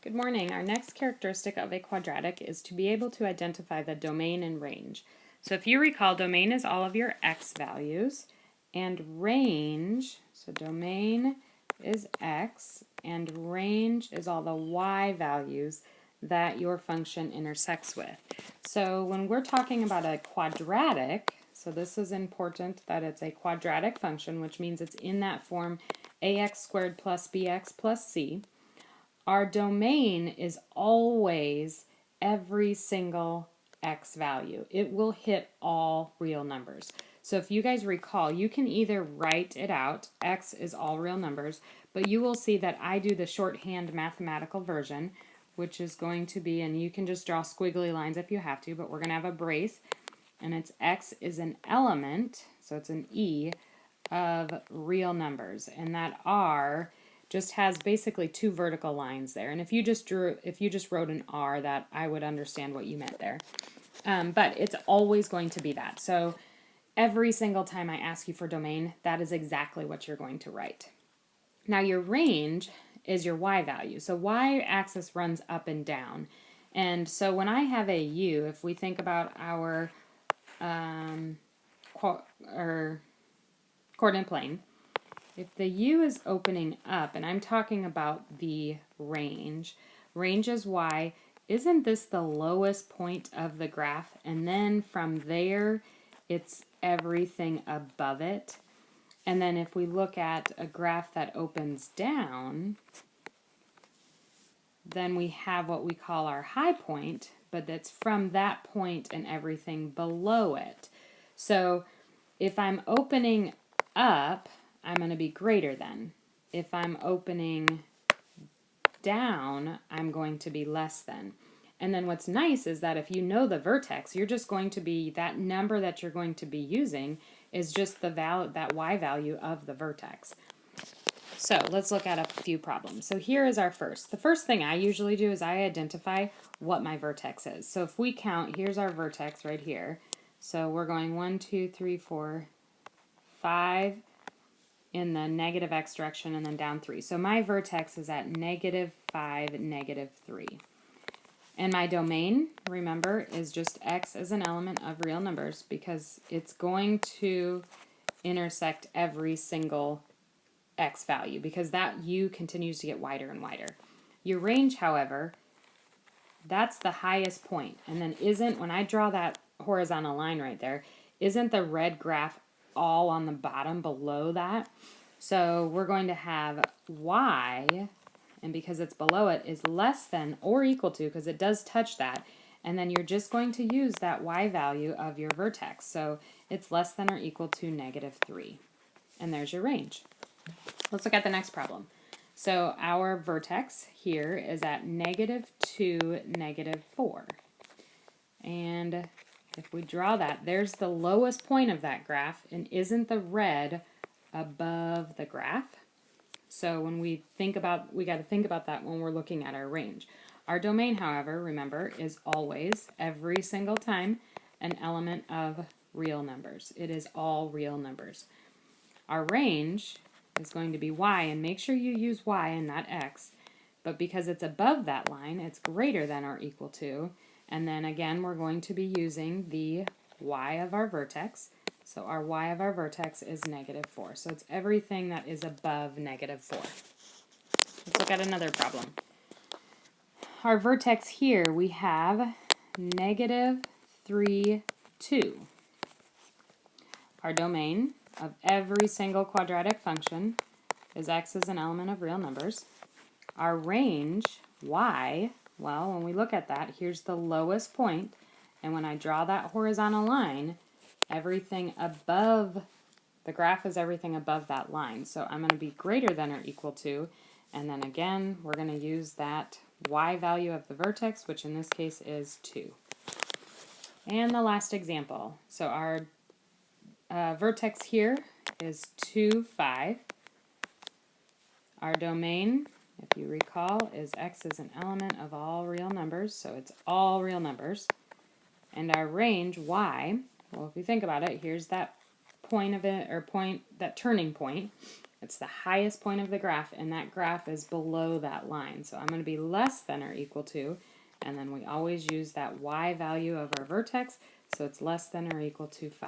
Good morning. Our next characteristic of a quadratic is to be able to identify the domain and range. So if you recall, domain is all of your x values, and range, so domain is x, and range is all the y values that your function intersects with. So when we're talking about a quadratic, so this is important that it's a quadratic function, which means it's in that form ax squared plus bx plus c. Our domain is always every single x value. It will hit all real numbers. So if you guys recall, you can either write it out, x is all real numbers, but you will see that I do the shorthand mathematical version, which is going to be, and you can just draw squiggly lines if you have to, but we're going to have a brace, and it's x is an element, so it's an e, of real numbers, and that r just has basically two vertical lines there. And if you just wrote an R, that I would understand what you meant there. But it's always going to be that. So every single time I ask you for domain, that is exactly what you're going to write. Now your range is your y value. So y-axis runs up and down. And so when I have a u, if we think about our coordinate plane, if the u is opening up, and I'm talking about the range is y, isn't this the lowest point of the graph? And then from there, it's everything above it. And then if we look at a graph that opens down, then we have what we call our high point, but that's from that point and everything below it. So if I'm opening up, I'm going to be greater than. If I'm opening down, I'm going to be less than. And then what's nice is that if you know the vertex, you're just going to be, that number that you're going to be using is just the value, that y value of the vertex. So let's look at a few problems. So here is our first. The first thing I usually do is I identify what my vertex is. So if we count, here's our vertex right here. So we're going 1, 2, 3, 4, 5 in the negative x direction and then down 3. So my vertex is at -5, -3. And my domain, remember, is just x as an element of real numbers because it's going to intersect every single x value because that u continues to get wider and wider. Your range, however, that's the highest point. And then when I draw that horizontal line right there, isn't the red graph all on the bottom below that? So we're going to have y, and because it's below it, is less than or equal to, because it does touch that, and then you're just going to use that y value of your vertex. So it's less than or equal to -3. And there's your range. Let's look at the next problem. So our vertex here is at -2, -4. And if we draw that, there's the lowest point of that graph, and isn't the red above the graph? So when we got to think about that when we're looking at our range. Our domain, however, remember, is always, every single time, an element of real numbers. It is all real numbers. Our range is going to be y, and make sure you use y and not x, but because it's above that line, it's greater than or equal to, and then again, we're going to be using the y of our vertex. So our y of our vertex is -4. So it's everything that is above -4. Let's look at another problem. Our vertex here, we have -3, 2. Our domain of every single quadratic function is x as an element of real numbers. Our range, y, well, when we look at that, here's the lowest point, and when I draw that horizontal line, everything above the graph is everything above that line. So I'm going to be greater than or equal to, and then again, we're going to use that y value of the vertex, which in this case is 2. And the last example. So our vertex here is 2, 5. Our domain, if you recall, is x is an element of all real numbers, so it's all real numbers. And our range, y, well, if you think about it, here's that point of it, or point, that turning point. It's the highest point of the graph, and that graph is below that line. So I'm going to be less than or equal to, and then we always use that y value of our vertex, so it's less than or equal to 5.